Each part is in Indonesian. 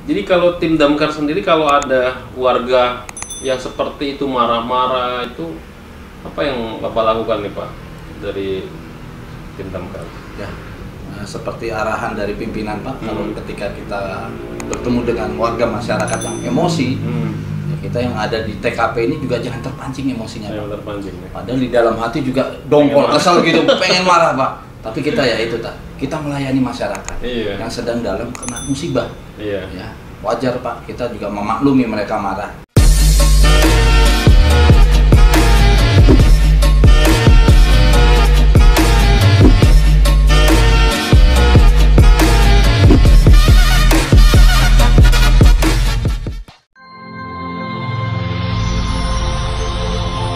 Jadi kalau tim damkar sendiri, kalau ada warga yang seperti itu marah-marah itu, apa yang Bapak lakukan nih Pak dari tim damkar? Ya, seperti arahan dari pimpinan Pak, kalau ketika kita bertemu dengan warga masyarakat yang emosi, ya kita yang ada di TKP ini juga jangan terpancing emosinya Pak. Terpancing, ya. Padahal di dalam hati juga dongkol, kesel gitu, pengen marah Pak. Tapi kita ya itu tak, kita melayani masyarakat yang sedang dalam kena musibah. Ya, wajar Pak, kita juga memaklumi mereka marah.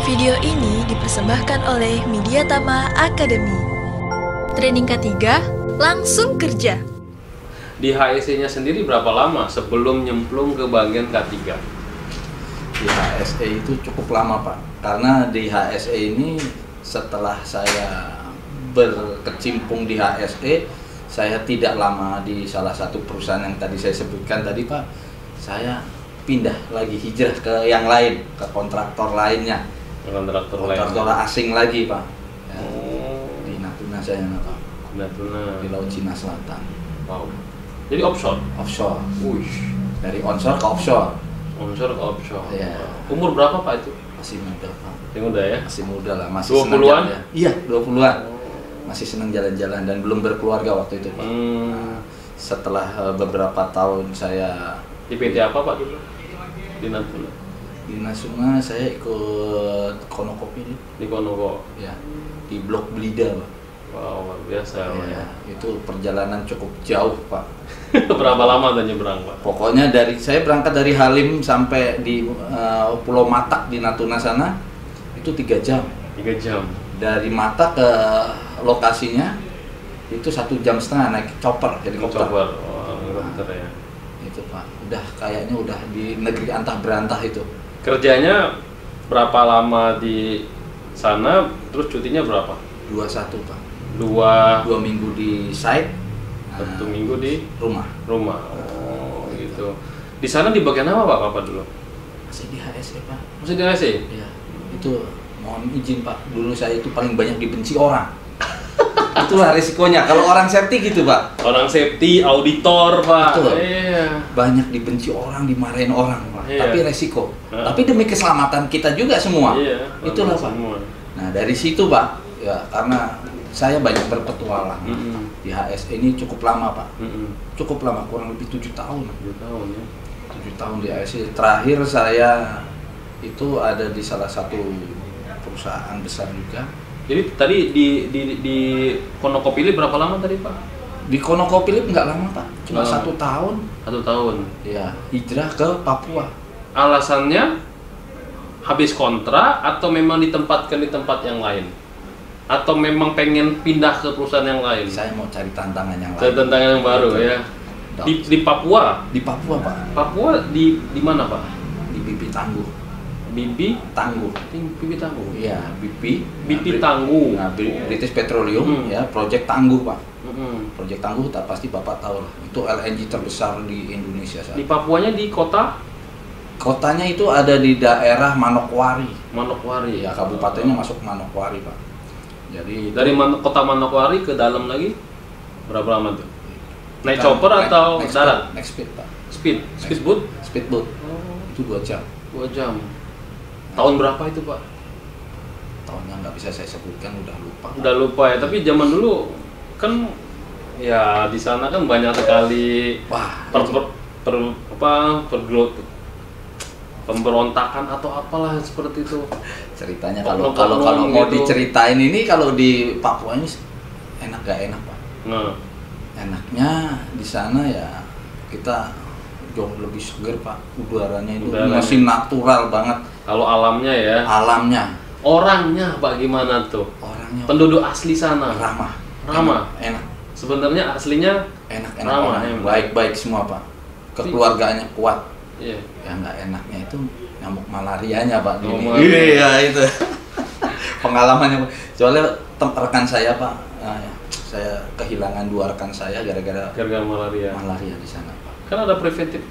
Video ini dipersembahkan oleh Mediatama Academy. Training ketiga, langsung kerja. Di HSE-nya sendiri berapa lama sebelum nyemplung ke bagian K3? Di HSE itu cukup lama Pak, karena di HSE ini setelah saya berkecimpung di HSE, saya tidak lama di salah satu perusahaan yang tadi saya sebutkan tadi Pak. Saya pindah lagi, hijrah ke yang lain, ke kontraktor lainnya. Kontraktor asing lagi Pak. Ya, di Natuna saya Pak. Natuna. Di Laut Cina Selatan. Wow. Jadi offshore? Offshore. Wush. Dari onshore ke offshore. Onshore ke offshore. Ya. Umur berapa Pak itu? Masih muda Pak. Masih muda ya? Masih muda lah. Masih 20-an? Ya. Iya, 20-an. Masih senang jalan-jalan dan belum berkeluarga waktu itu Pak. Nah, setelah beberapa tahun saya di PT apa Pak dulu? Di Natuna? Di Natuna saya ikut Konokopi di Konoko. Ya, di Blok Blida Pak. Wow, luar biasa ya. Itu perjalanan cukup jauh Pak. Berapa lama tuh nyebrang Pak? Pokoknya saya berangkat dari Halim sampai di Pulau Matak di Natuna sana itu 3 jam. 3 jam. Dari Matak ke lokasinya itu 1,5 jam naik chopper, helikopter. Helikopter ya. Itu Pak, udah kayaknya udah di negeri antah berantah itu. Kerjanya berapa lama di sana, terus cutinya berapa? 21 Pak. 2 minggu di site, 1 minggu di rumah. Oh gitu. Di sana di bagian apa Pak Bapak dulu? Masih di HSE Pak. Masih di HSE? Iya. Itu mohon izin Pak, dulu saya itu paling banyak dibenci orang. Itulah risikonya kalau orang safety gitu Pak. Orang safety, auditor Pak. Betul. Iya. Banyak dibenci orang, dimarahin orang Pak. Iya. Tapi resiko. Tapi demi keselamatan kita juga semua. Iya. Itulah Pak. Semua. Nah dari situ Pak, ya karena saya banyak berpetualang di HSE ini cukup lama Pak. Cukup lama, kurang lebih 7 tahun. 7 tahun ya. 7 tahun di HSE. Terakhir saya itu ada di salah satu perusahaan besar juga. Jadi tadi di Konokopilih berapa lama tadi Pak? Di Konokopilih nggak lama Pak, cuma 1 tahun. 1 tahun. Ya, hijrah ke Papua. Alasannya habis kontrak atau memang ditempatkan di tempat yang lain? Atau memang pengen pindah ke perusahaan yang lain? Saya mau cari tantangan yang lain. Cari tantangan yang baru ya. Di Papua? Di Papua Pak. Papua di mana Pak? Di BP Tangguh. BP Tangguh. BP Tangguh. Iya, BP. BP Tangguh. Nah, British Petroleum ya, Project Tangguh Pak. Project Tangguh tak pasti Bapak tahu lah. Itu LNG terbesar di Indonesia saat. Di Papuanya di kota? Kotanya itu ada di daerah Manokwari. Manokwari. Ya, kabupatennya masuk Manokwari Pak. Jadi dari kota Manokwari ke dalam lagi berapa lama tuh? Naik chopper atau darat? Naik speed Pak. Speedboat? Speedboat. Oh. Itu 2 jam. 2 jam. Tahun berapa itu Pak? Tahunnya nggak bisa saya sebutkan, udah lupa. Udah lupa ya, tapi zaman dulu kan ya di sana kan banyak sekali pemberontakan atau apalah seperti itu. Ceritanya kalau mau gitu. Diceritain ini, kalau di Papua ini enak gak enak Pak. Nah, enaknya di sana ya kita jauh lebih seger Pak, udaranya itu masih natural banget. Kalau alamnya ya. Alamnya. Orangnya bagaimana tuh? Orangnya. Penduduk asli sana. Ramah. Enak. Sebenarnya aslinya enak ramah, orang. Baik-baik semua Pak. Kekeluargaannya kuat. Iya. Ya nggak enaknya itu nyamuk malarianya Pak. Iya itu. Pengalamannya. Soalnya rekan saya Pak, saya kehilangan 2 rekan saya gara-gara malaria. Malaria di sana Pak. Kan ada preventif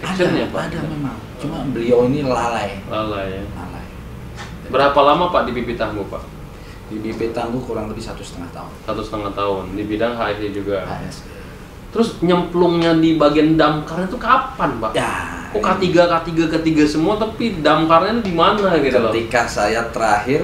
actionnya Pak. Ada memang. Cuma beliau ini lalai. Lalai ya. Lalai. Berapa lama Pak di Bibit Tangguh Pak? Di BP Tangguh kurang lebih 1,5 tahun. 1,5 tahun. Di bidang HSE juga. HSE. Terus nyemplungnya di bagian damkar itu kapan Pak? Ya. Kok K3 semua tapi damkarnya di mana gitu loh? Ketika saya terakhir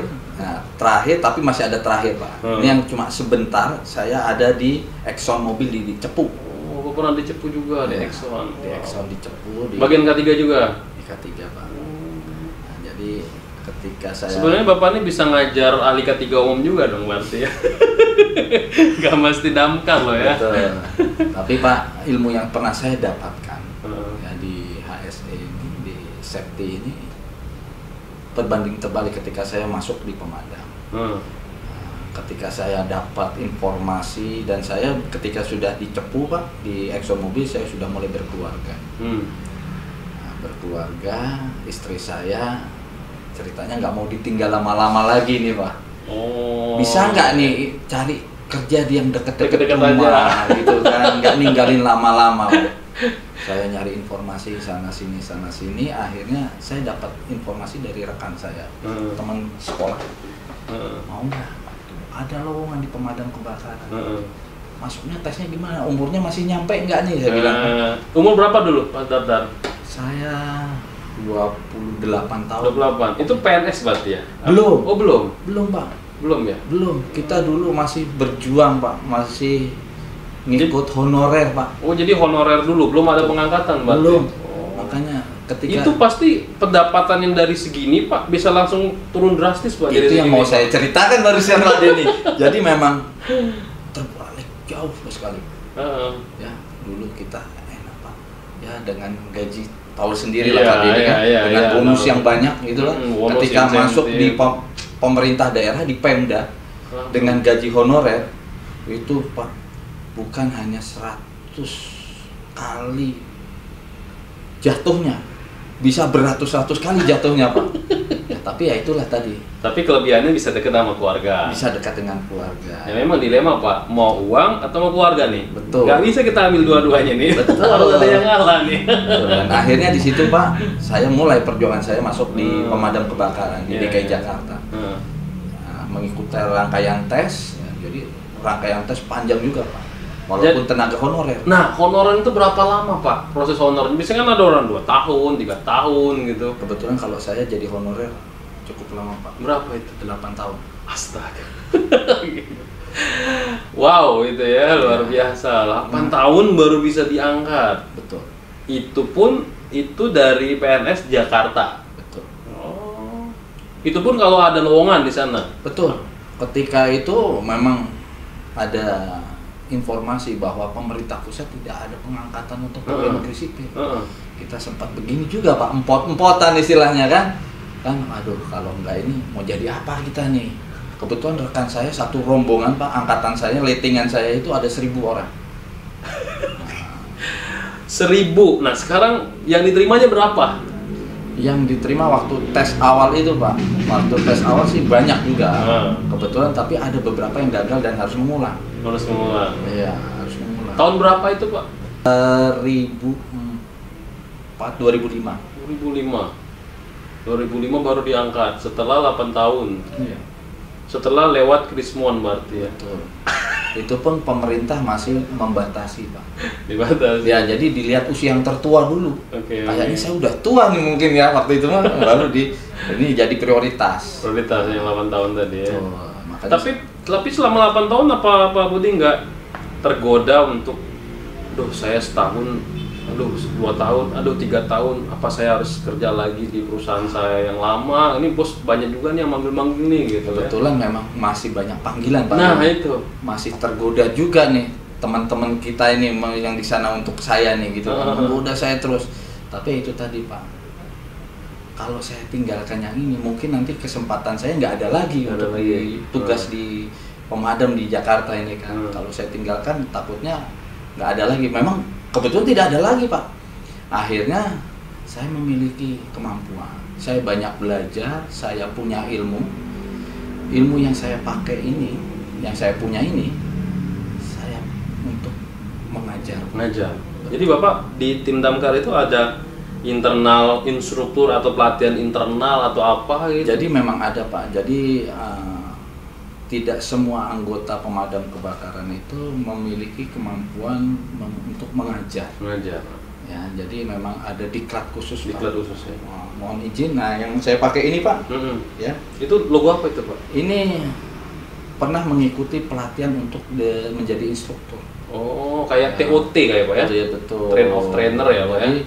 tapi masih ada terakhir Pak. Ini yang cuma sebentar, saya ada di Exxon Mobil di Cepu. Oh, pernah di Cepu juga, di Ya, Exxon. Di Exxon di Cepu. Bagian K3 juga? Di K3 Pak. Nah, jadi ketika saya... Sebenarnya Bapak ini bisa ngajar ahli K3 umum juga dong berarti ya? Gak mesti damkar loh ya? Betul. Tapi Pak, ilmu yang pernah saya dapatkan ya, di HSE ini, di safety ini, berbanding terbalik ketika saya masuk di pemadam. Ketika saya dapat informasi dan saya ketika sudah di Cepu Pak, di Exxon Mobil saya sudah mulai berkeluarga. Nah, berkeluarga, istri saya ceritanya nggak mau ditinggal lama-lama lagi nih Pak. Oh. Bisa nggak nih cari kerja di yang deket-deket Deket-deket rumah gitu kan, nggak ninggalin lama-lama. Saya nyari informasi sana sini, akhirnya saya dapat informasi dari rekan saya, teman sekolah. Mau nggak? Ada lowongan di pemadam kebakaran. Masuknya tesnya gimana? Umurnya masih nyampe nggak nih? Saya bilang. Umur berapa dulu Pak Dardar? Saya 28 tahun. 28. Itu PNS berarti ya? Belum. Oh belum? Belum Pak. Belum ya? Belum. Kita dulu masih berjuang Pak, masih ngikut honorer Pak. Oh jadi honorer dulu, belum ada pengangkatan berarti? Belum. Oh. Makanya ketika itu pasti pendapatan yang dari segini Pak bisa langsung turun drastis Pak. itu dari yang segini, mau Pak. saya ceritakan barusan Pak Denny. Jadi memang terbalik jauh sekali. Ya dulu kita enak Pak. Ya dengan gaji tahu sendiri lah Pak Denny kan, dengan bonus yang banyak gitu lah. Ketika masuk di pemerintah daerah di Pemda dengan gaji honorer itu Pak, bukan hanya 100 kali jatuhnya, bisa beratus-ratus kali jatuhnya Pak. Ya, tapi ya itulah tadi. Tapi kelebihannya bisa dekat sama keluarga. Bisa dekat dengan keluarga. Ya memang dilema Pak, mau uang atau mau keluarga nih. Betul. Gak bisa kita ambil dua-duanya nih. Betul. Harus ada yang ngalah nih. Betul. Dan akhirnya di situ Pak, saya mulai perjuangan saya masuk di pemadam kebakaran di DKI Jakarta. Nah, mengikuti rangkaian tes, ya, jadi rangkaian tes panjang juga Pak. Walaupun tenaga honorer. Nah, honorer itu berapa lama Pak? Proses honorer? Biasanya kan ada orang 2 tahun, 3 tahun gitu. Kebetulan kalau saya jadi honorer cukup lama Pak. Berapa itu? 8 tahun. Astaga. Wow, itu ya luar biasa. 8 tahun baru bisa diangkat. Betul. Itu pun itu dari PNS Jakarta. Betul. Oh. Itu pun kalau ada lowongan di sana. Betul. Ketika itu memang ada informasi bahwa pemerintah pusat tidak ada pengangkatan untuk pegawai negeri sipil. Kita sempat begini juga Pak, empot-empotan istilahnya kan. Aduh kalau enggak ini mau jadi apa kita nih. Kebetulan rekan saya satu rombongan Pak, angkatan saya, lettingan saya itu ada 1.000 orang. 1.000. Nah sekarang yang diterimanya berapa? Yang diterima waktu tes awal itu Pak, waktu tes awal sih banyak juga. Kebetulan tapi ada beberapa yang gagal dan harus mengulang. Harus mengulang. Iya, harus mengulang. Tahun berapa itu Pak? 2005. 2005 baru diangkat setelah 8 tahun. Iya. Setelah lewat Krismon berarti ya. Betul. Itu pun pemerintah masih membatasi Pak. Dibatasi. Ya jadi dilihat usia yang tertua dulu. Kayaknya saya udah tua nih mungkin ya waktu itu mah baru ini jadi prioritas. Prioritas yang 8 tahun tadi ya. Makanya Tapi selama 8 tahun apa Budi nggak tergoda untuk, saya setahun, 2 tahun, 3 tahun, apa saya harus kerja lagi di perusahaan saya yang lama? Ini bos banyak juga nih yang manggil-manggil nih gitu. Kebetulan memang masih banyak panggilan Pak. Nah itu masih tergoda juga nih teman-teman kita ini yang di sana untuk saya nih gitu. Menggoda saya terus. Tapi itu tadi Pak, kalau saya tinggalkan yang ini mungkin nanti kesempatan saya nggak ada lagi untuk tugas di pemadam di Jakarta ini kan. Kalau saya tinggalkan takutnya nggak ada lagi. Memang kebetulan tidak ada lagi Pak. Akhirnya saya memiliki kemampuan, saya banyak belajar, saya punya ilmu yang saya pakai ini, yang saya punya ini, saya untuk mengajar. Ngajar. Jadi Bapak di tim damkar itu ada internal instruktur atau pelatihan internal atau apa gitu? Jadi memang ada Pak. Jadi tidak semua anggota pemadam kebakaran itu memiliki kemampuan untuk mengajar. Mengajar. Ya, jadi memang ada diklat khusus. Diklat Pak. khusus ya. Mohon izin. Nah, yang saya pakai ini Pak. Ya. Itu logo apa itu Pak? Ini pernah mengikuti pelatihan untuk menjadi instruktur. Oh, kayak TOT kayak Pak ya? Iya betul. Train of trainer ya Pak ya? Jadi,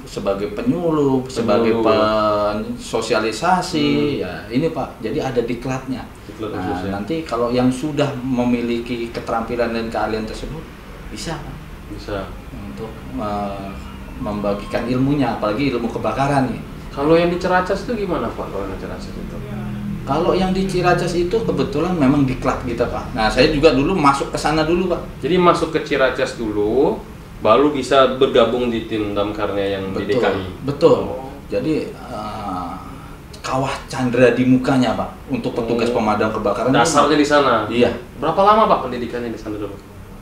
sebagai penyuluh, sebagai sosialisasi, ya ini Pak. Jadi ada diklatnya. Diklat Nah, khusus ya? nanti kalau yang sudah memiliki keterampilan dan keahlian tersebut bisa Pak Bisa. untuk membagikan ilmunya, apalagi ilmu kebakaran nih. Kalau yang di Ciracas itu gimana Pak? Kalau yang di Ciracas itu? Kalau yang di Ciracas itu kebetulan memang diklat kita Pak. Nah, saya juga dulu masuk ke sana dulu Pak. Jadi masuk ke Ciracas dulu, baru bisa bergabung di tim damkarnya yang di DKI. Betul. Jadi kawah candra di mukanya Pak untuk petugas pemadam kebakaran. Dasarnya di sana. Iya. Berapa lama Pak pendidikannya di sana dulu?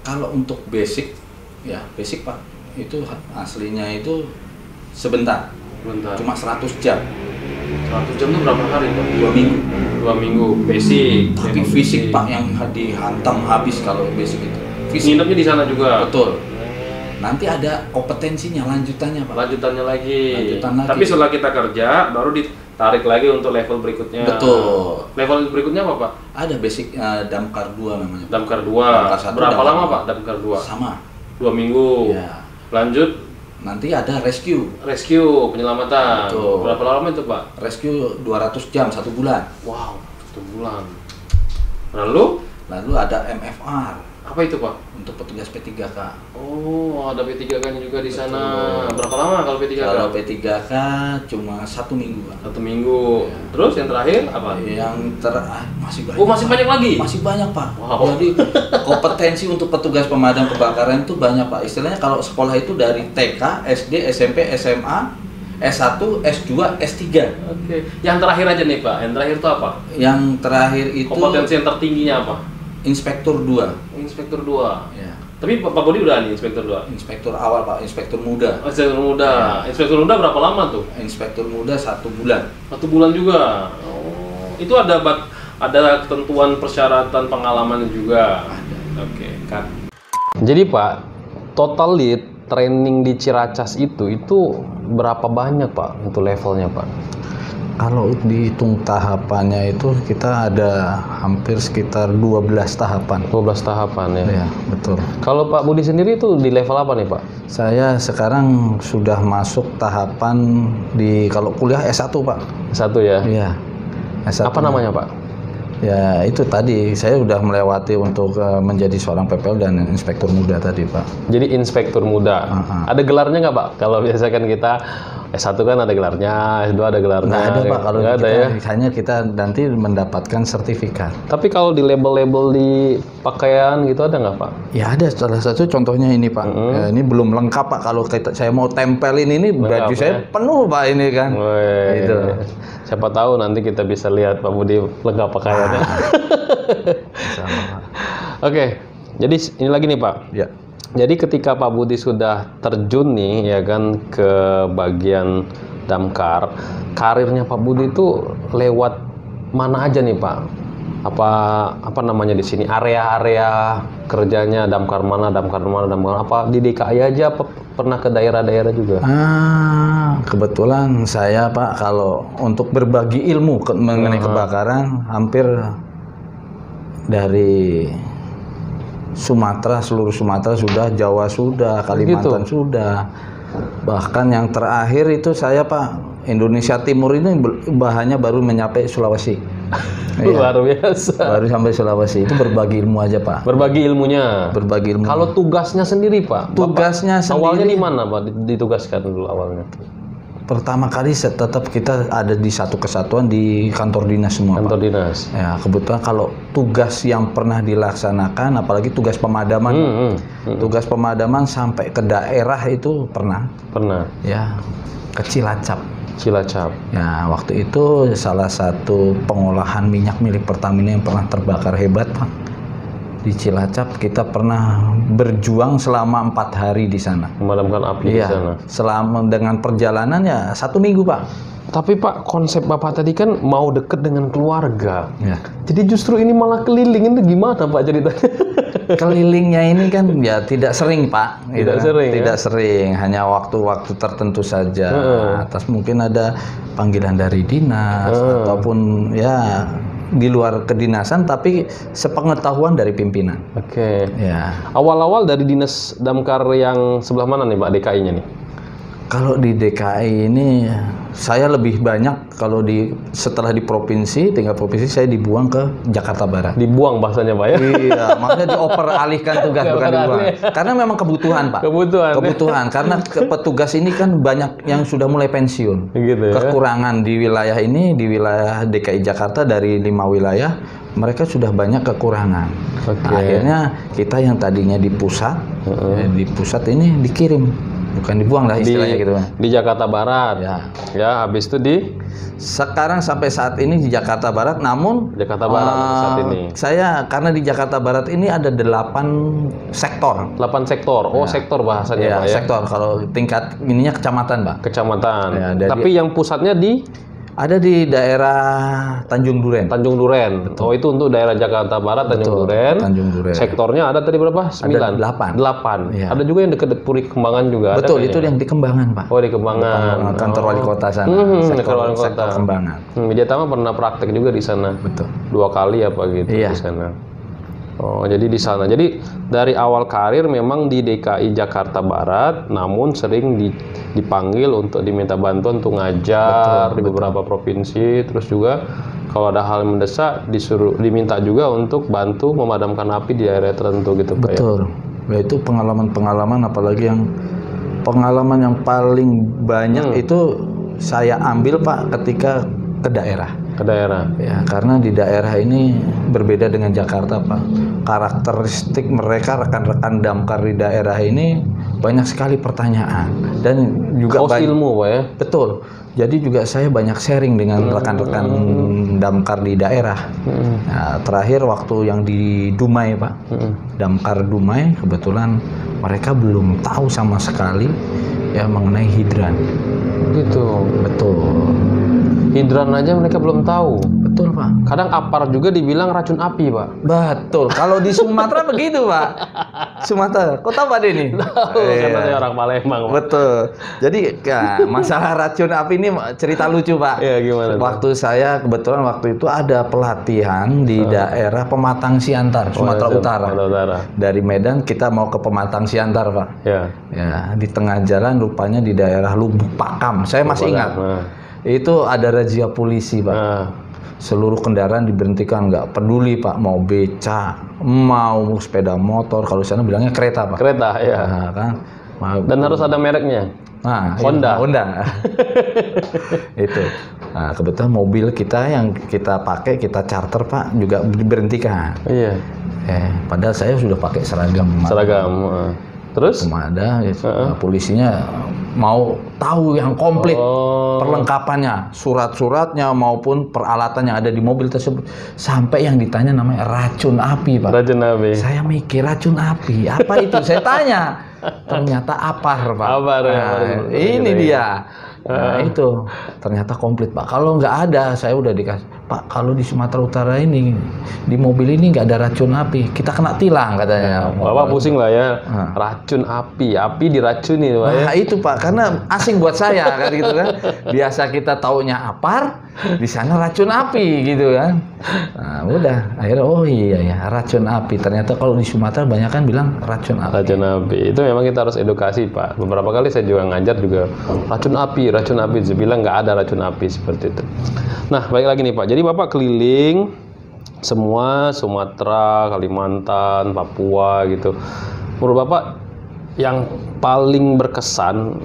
Kalau untuk basic, ya basic Pak, itu aslinya itu sebentar. Bentar. Cuma 100 jam. 100 jam itu berapa hari Pak? 2 minggu. 2 minggu. Basic. Tapi fisik Pak yang dihantam habis kalau basic itu. Fisik. Nginepnya di sana juga. Betul. Nanti ada kompetensinya, lanjutannya Pak. Lanjutannya lagi. Lanjutan lagi. Tapi setelah kita kerja, baru ditarik lagi untuk level berikutnya. Betul. Level berikutnya apa Pak? Ada basic damkar 2 namanya. Damkar 2. Damkar 1, Berapa damkar lama 2. Pak damkar 2? Sama. 2 minggu. Ya. Lanjut Nanti ada rescue. rescue, penyelamatan. Betul. Berapa lama itu Pak? Rescue 200 jam 1 bulan. Wow, 1 bulan. Lalu Lalu ada MFR apa itu Pak? untuk petugas P3K. Oh, ada P3K-nya juga di sana. Betul. Berapa lama kalau P3K? Kalau P3K cuma 1 minggu Pak. 1 minggu. Ya. Terus yang terakhir apa? Yang masih banyak. Oh, masih Pak. banyak lagi? Masih banyak Pak. Wow. Jadi kompetensi untuk petugas pemadam kebakaran itu banyak Pak. Istilahnya kalau sekolah itu dari TK, SD, SMP, SMA, S1, S2, S3. Oke. Yang terakhir aja nih Pak. Yang terakhir itu apa? Yang terakhir itu Kompetensi yang tertingginya apa? Inspektur 2. Inspektur 2. Ya. Tapi Pak Budi udah nih Inspektur 2. Inspektur awal Pak, inspektur muda. Inspektur muda. Inspektur muda berapa lama tuh? Inspektur muda 1 bulan. 1 bulan juga. Oh, itu ada ketentuan persyaratan pengalaman juga. Oke, kan. Jadi Pak, total lead training di Ciracas itu berapa banyak Pak untuk levelnya Pak? Kalau dihitung tahapannya itu kita ada hampir sekitar 12 tahapan. 12 tahapan ya. Ya, betul. Kalau Pak Budi sendiri itu di level apa nih Pak? Saya sekarang sudah masuk tahapan di kalau kuliah S1 Pak. S1 ya. Iya. S1. Apa namanya Pak? Ya itu tadi saya sudah melewati untuk menjadi seorang PPL dan inspektur muda tadi Pak. Jadi inspektur muda. Ada gelarnya nggak Pak? Kalau biasa kan kita S1 kan ada gelarnya, S2 ada gelarnya. Nggak ada Pak, kalau nggak kita, ada ya. hanya kita nanti mendapatkan sertifikat. Tapi kalau di label-label di pakaian gitu ada nggak Pak? Ya ada, salah satu contohnya ini Pak. Ya, ini belum lengkap Pak, kalau saya mau tempelin ini baju saya penuh Pak ini kan. Wih, gitu. Siapa tahu nanti kita bisa lihat Pak Budi lengkap pakaiannya. Sama Pak. Oke, jadi ini lagi nih Pak. Ya. Jadi ketika Pak Budi sudah terjun nih ya kan ke bagian damkar, karirnya Pak Budi itu lewat mana aja nih Pak? Apa namanya di sini area-area kerjanya damkar mana apa di DKI aja apa pernah ke daerah-daerah juga? Kebetulan saya Pak kalau untuk berbagi ilmu mengenai kebakaran hampir dari Sumatera, seluruh Sumatera sudah, Jawa sudah, Kalimantan sudah. Bahkan yang terakhir itu saya Pak, Indonesia Timur ini bahannya baru mencapai Sulawesi. Luar biasa. Baru sampai Sulawesi, itu berbagi ilmu aja Pak. Berbagi ilmunya. Berbagi ilmu. Kalau tugasnya sendiri Pak? Tugasnya Bapak, sendiri. awalnya di mana Pak ditugaskan dulu awalnya? Pertama kali tetap kita ada di satu kesatuan di kantor dinas semua Kantor Pak. dinas. Ya kebetulan kalau tugas yang pernah dilaksanakan, apalagi tugas pemadaman, tugas pemadaman sampai ke daerah itu pernah. Pernah. Ya ke Cilacap. Cilacap. Ya waktu itu salah satu pengolahan minyak milik Pertamina yang pernah terbakar hebat Pak. Di Cilacap kita pernah berjuang selama 4 hari di sana. Memadamkan api di sana. Selama dengan perjalanan ya 1 minggu Pak. Tapi Pak, konsep Bapak tadi kan mau deket dengan keluarga. Ya. Jadi justru ini malah keliling, itu gimana Pak ceritanya? Kelilingnya ini kan ya tidak sering Pak. Tidak sering, Tidak ya? sering, hanya waktu-waktu tertentu saja. Atas mungkin ada panggilan dari dinas ataupun ya di luar kedinasan, tapi sepengetahuan dari pimpinan. Oke. Ya. Awal-awal dari dinas damkar yang sebelah mana nih Pak, DKI-nya nih? Kalau di DKI ini saya lebih banyak kalau setelah di provinsi, tinggal provinsi saya dibuang ke Jakarta Barat. Dibuang bahasanya Pak ya? Iya, makanya dioper alihkan tugas bukan dibuang. Karena memang kebutuhan Pak. Kebutuhan karena petugas ini kan banyak yang sudah mulai pensiun. Gitu ya? Kekurangan di wilayah ini, di wilayah DKI Jakarta dari 5 wilayah, mereka sudah banyak kekurangan. Oke. Akhirnya kita yang tadinya di pusat, di pusat ini dikirim. Bukan dibuang lah istilahnya gitu. Di Jakarta Barat. Ya, habis itu sekarang sampai saat ini di Jakarta Barat, namun Jakarta Barat saat ini. Saya karena di Jakarta Barat ini ada 8 sektor. 8 sektor. Oh, sektor bahasanya Pak ya. Sektor. Kalau tingkat ininya kecamatan, Pak. Kecamatan. Ya, tapi yang pusatnya ada di daerah Tanjung Duren. Tanjung Duren. Betul. Oh, itu untuk daerah Jakarta Barat, Tanjung Duren. Tanjung Duren. Sektornya ada tadi berapa? 9. Ada 8. Ya. Ada juga yang dekat Puri Kembangan juga. Betul, itu yang di Kembangan, Pak. Oh, di Kembangan. Kantor wali kota sana. Sektor Kembangan. Mijatama pernah praktek juga di sana. Betul. 2 kali apa gitu di sana. Oh, jadi di sana. Jadi dari awal karir memang di DKI Jakarta Barat, namun sering dipanggil untuk diminta bantuan untuk ngajar di beberapa provinsi. Terus juga kalau ada hal yang mendesak diminta juga untuk bantu memadamkan api di daerah tertentu gitu Pak. Betul. Ya, itu pengalaman-pengalaman, apalagi yang pengalaman yang paling banyak itu saya ambil Pak ketika ke daerah. Ya, karena di daerah ini berbeda dengan Jakarta Pak. Karakteristik mereka rekan-rekan damkar di daerah ini banyak sekali pertanyaan dan juga ilmu Pak ya. Betul. Jadi juga saya banyak sharing dengan rekan-rekan damkar di daerah. Nah, terakhir waktu yang di Dumai Pak, damkar Dumai, kebetulan mereka belum tahu sama sekali ya mengenai hidran. Gitu. Betul. Hidran aja mereka belum tahu. Betul Pak. Kadang apar juga dibilang racun api Pak. Betul. Kalau di Sumatera begitu Pak. Sumatera. Kok tahu Pak Denny? Tahu. Katanya orang Palembang Pak. Betul. Jadi ya, masalah racun api ini cerita lucu Pak. Iya, gimana? Waktu saya kebetulan waktu itu ada pelatihan di daerah Pematang Siantar, Sumatera Utara. Dari Medan kita mau ke Pematang Siantar Pak. Ya. Ya, di tengah jalan rupanya di daerah Lubuk Pakam. Saya masih ingat. Itu ada razia polisi Pak. Seluruh kendaraan diberhentikan, nggak peduli Pak, mau beca, mau sepeda motor, kalau sana bilangnya kereta Pak. Kereta ya. Nah, kan. Dan harus ada mereknya. Nah, Honda. Itu. Nah, kebetulan mobil kita yang kita pakai, kita charter Pak, juga diberhentikan. Iya. Padahal saya sudah pakai seragam. Terus? Ada polisinya mau tahu yang komplit perlengkapannya, surat-suratnya maupun peralatan yang ada di mobil tersebut, sampai yang ditanya namanya racun api Pak. Racun api. Saya mikir racun api apa itu? Saya tanya, ternyata apar Pak. Ini dia. Nah, itu ternyata komplit Pak. Kalau nggak ada, saya udah dikasih Pak. Kalau di Sumatera Utara ini di mobil ini nggak ada racun api, kita kena tilang katanya. Bapak pusing lah ya. Racun api diracuni Pak ya. Nah, itu Pak, karena asing buat saya kan gitu kan. Biasa kita taunya apar, di sana racun api gitu kan. Nah, udah akhirnya oh iya ya racun api. Ternyata kalau di Sumatera banyak kan bilang racun api. Racun api itu memang kita harus edukasi Pak. Beberapa kali saya juga ngajar juga racun api. Saya bilang nggak ada racun api seperti itu. Nah, baik lagi nih Pak. Jadi Bapak keliling semua Sumatera, Kalimantan, Papua gitu. Menurut Bapak yang paling berkesan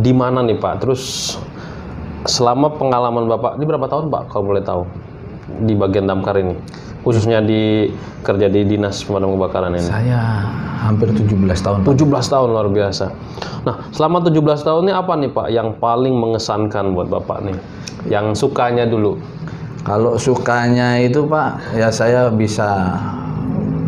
di mana nih Pak? Terus selama pengalaman Bapak, ini berapa tahun Pak kalau boleh tahu di bagian damkar ini? Khususnya kerja di Dinas Pemadam Kebakaran ini. Saya hampir 17 tahun. 17 tahun, luar biasa. Nah, selama 17 tahun ini apa nih Pak yang paling mengesankan buat Bapak nih? Yang sukanya dulu. Kalau sukanya itu Pak, ya saya bisa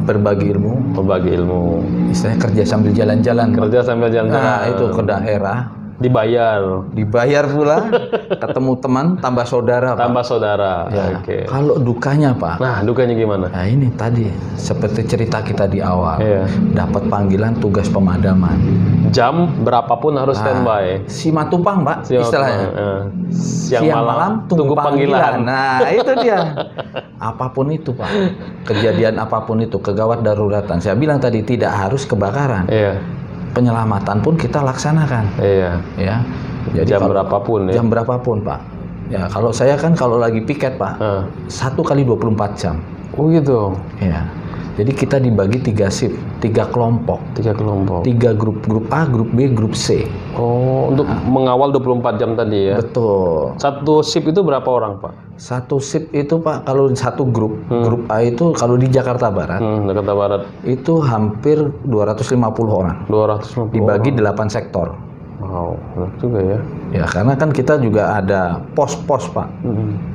berbagi ilmu, istilahnya kerja sambil jalan-jalan. Kerja sambil jalan-jalan. Nah, itu ke daerah, dibayar pula, ketemu teman, tambah saudara, Pak. Tambah saudara. Ya. Oke. Kalau dukanya, Pak. Nah, dukanya gimana? Nah, ini tadi seperti cerita kita di awal. Iya. Dapat panggilan tugas pemadaman. Jam berapapun harus standby. Simatupang, Pak, istilahnya. Siang malam tunggu panggilan. Nah, itu dia. Apapun itu, Pak. Kejadian apapun itu, kegawat daruratan. Saya bilang tadi tidak harus kebakaran. Iya. Penyelamatan pun kita laksanakan. Iya. Ya. Jadi jam berapapun ya. Jam berapapun, Pak. Ya, kalau saya kan kalau lagi piket, Pak, 1 kali 24 jam. Oh gitu. Ya. Jadi kita dibagi 3 shift, 3 kelompok. 3 kelompok. 3 grup A, grup B, grup C. Oh, untuk mengawal 24 jam tadi ya. Betul. Satu shift itu berapa orang, Pak? Satu shift itu, Pak, kalau satu grup, grup A itu kalau di Jakarta Barat. Jakarta Barat. Itu hampir 250 orang. 250 dibagi orang. 8 sektor. Wow, benar juga ya. Ya, karena kan kita juga ada pos-pos, Pak.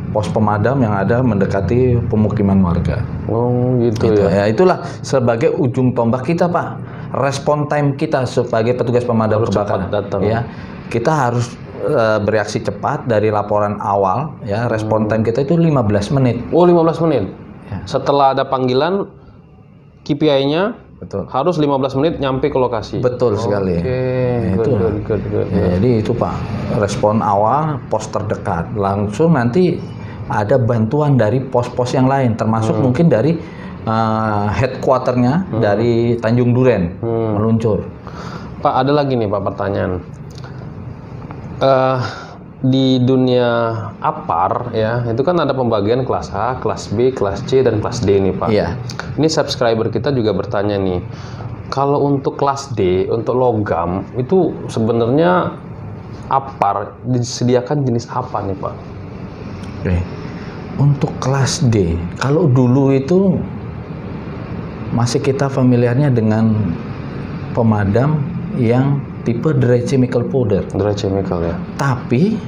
Pos pemadam yang ada mendekati pemukiman warga. Oh, gitu Gitu. ya. Ya, itulah sebagai ujung tombak kita, Pak. Respon time kita sebagai petugas pemadam Harus kebakaran. cepat datang. Ya, kita harus bereaksi cepat dari laporan awal. Ya, respon time kita itu 15 menit. Oh, 15 menit. Ya. Setelah ada panggilan, KPI-nya Betul. harus 15 menit nyampe ke lokasi. Betul sekali. Oke, Itu. good. Ya, jadi itu, Pak, respon awal pos terdekat. Langsung nanti ada bantuan dari pos-pos yang lain, termasuk mungkin dari headquarternya dari Tanjung Duren meluncur. Pak, ada lagi nih, Pak, pertanyaan. Di dunia APAR ya, itu kan ada pembagian kelas A, kelas B, kelas C, dan kelas D nih, Pak. Iya. Ini subscriber kita juga bertanya nih, kalau untuk kelas D, untuk logam, itu sebenarnya APAR disediakan jenis apa nih, Pak? Oke. Untuk kelas D, kalau dulu itu masih kita familiarnya dengan pemadam yang tipe dry chemical powder. Dry chemical ya. Tapi